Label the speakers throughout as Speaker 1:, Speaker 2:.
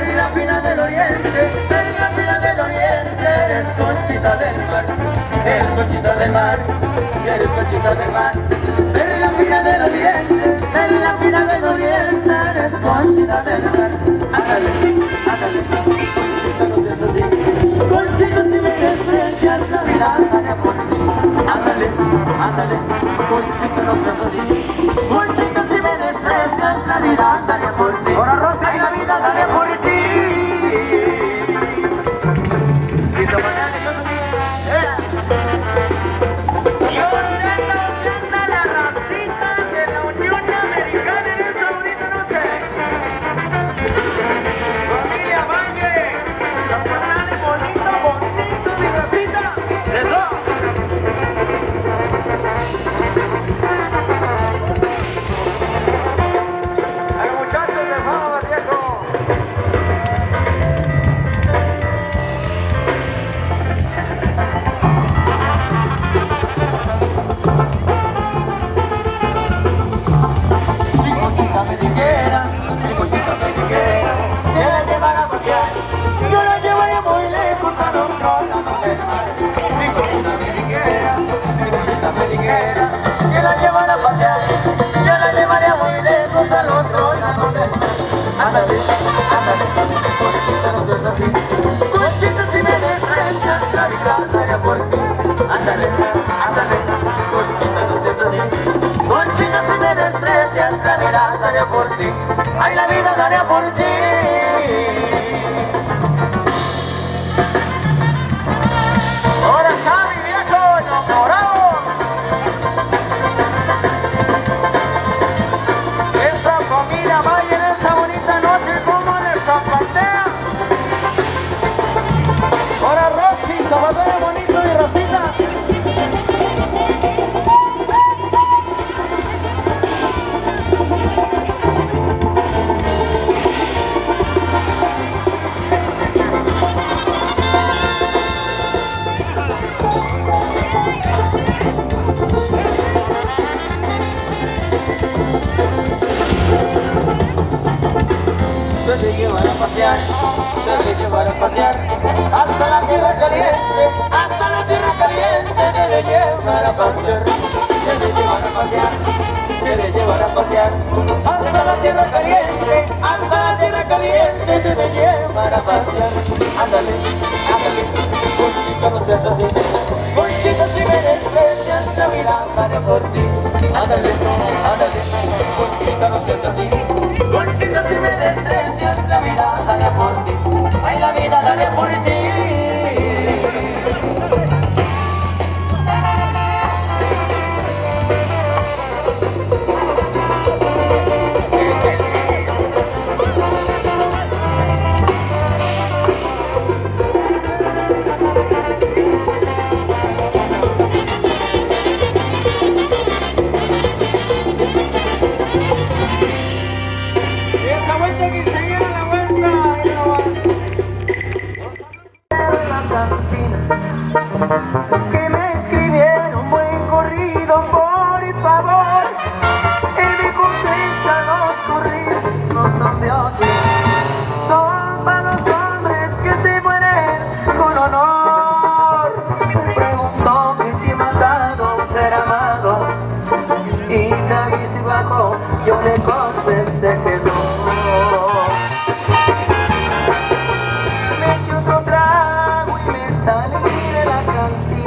Speaker 1: Serafina del Oriente, Serafina del Oriente, eres conchita del mar, eres conchita del mar, eres conchita del mar. Serafina del Oriente, Serafina del Oriente, eres conchita del mar. Ándale, ándale, conchita no seas así. Conchita si me desprecias, la vida daré por ti. Ándale, ándale, conchita no seas así. Conchita si me desprecias, la vida daré por ti. Ahora Rosa, y la vida daré por ti. Y esta mañana yo soy la racita de la Unión Americana en esa bonita noche. Familia Valle, la panales bonito, bonito, mi racita. Eso. A los muchachos de Fama Viejo. Si Conchita me dijera, si Conchita me dijera que la llevara a pasear, yo la llevaría muy lejos a otro lado del mar. Si Conchita me dijera, si Conchita me dijera que la llevara a pasear, yo la llevaría muy lejos al otro lado del mar. Ándale, ándale, Conchita no seas así. Conchita si me desprecias, la vida daría por ti. Ándale, ándale, Conchita no seas así. Conchita si me desprecias, la vida daría por ti. Ay, la vida daría por ti. Ahora Javi, viejo, enamorado. Esa familia vaya en esa bonita noche, como les zapatea. Ahora Rosy, zapatea bonito y Rosita. Se te llevará a pasear, se te llevará a pasear hasta la tierra caliente, hasta la tierra caliente te de llevar a pasear, se te llevará a pasear, se te llevará a pasear hasta la tierra caliente, hasta la tierra caliente te de llevar a pasear. Ándale, ándale, Conchita no seas así. Conchita si me desprecias, la vida daré por ti. Ándale, ándale, Conchita no seas así. Conchita si me desprecias, la vida daré por ti. Ay, la vida daré por ti. Esa vuelta que se diera la vuelta y no vas.
Speaker 2: En la cantina que me escribieron un buen corrido, por favor. Él me contesta, los corridos no son de aquí, son para los hombres que se mueren con honor. Me preguntó que si he matado ser amado, y cabizbajo yo le contesté que no. Me eché otro trago y me salí de la cantina.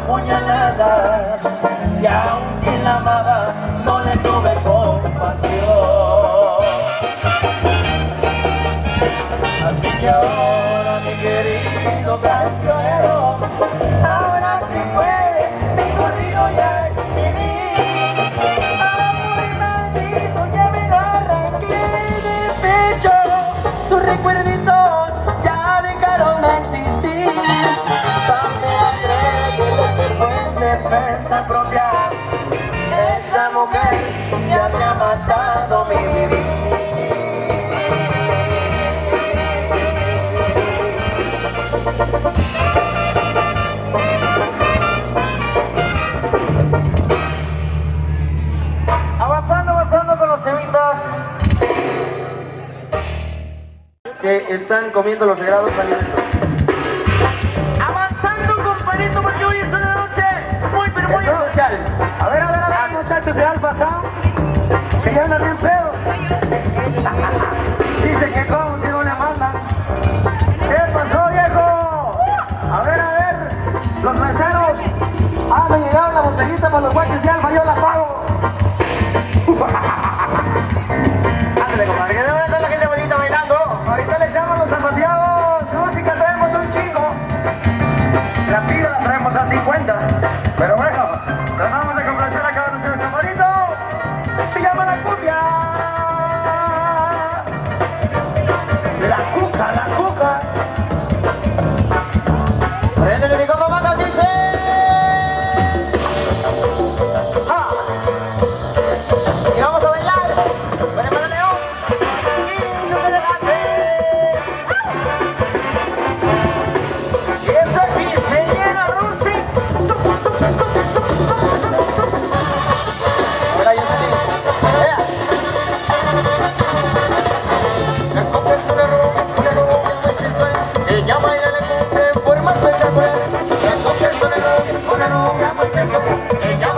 Speaker 1: puñaladas y aunque la amaba no le tuve compasión. Así que ahora mi querido cancionero, ahora sí puede, mi corrido ya es finito. Amor maldito, ya me lo arranqué de pecho. Sus recuerditos ya dejaron de existir. Defensa propia, esa mujer ya me ha matado mi vivir. Avanzando con los semitas que están comiendo los sagrados alimentos. Compadrito, porque hoy es una noche muy, pero muy especial.
Speaker 2: A ver, muchachos de Alfa Sound, que ya andan bien feos. Dicen que como si no le mandan. ¿Qué pasó, viejo? A ver, los meseros. Me llegaron la botellita para los guaches de Alfa, yo la pago.
Speaker 1: Ándale, compadre, que debe estar la gente bonita bailando.
Speaker 2: Ahorita le echamos los zapateados. Música traemos un chingo. La pila la traemos a 50. Pero bueno, tratamos de complacer a cada uno de ustedes, compadrito. Se llama la cumbia.
Speaker 1: La cuca. Préndele mi compa Matas, dice. Y vamos a bailar. Ven para León. Y no te dejaste. Y eso aquí se llena, Rusi. Ahora yo salí. El compa es una roca muy sensual. Ella baila el compa por más que se fue. El compa es una roca muy sensual. Ella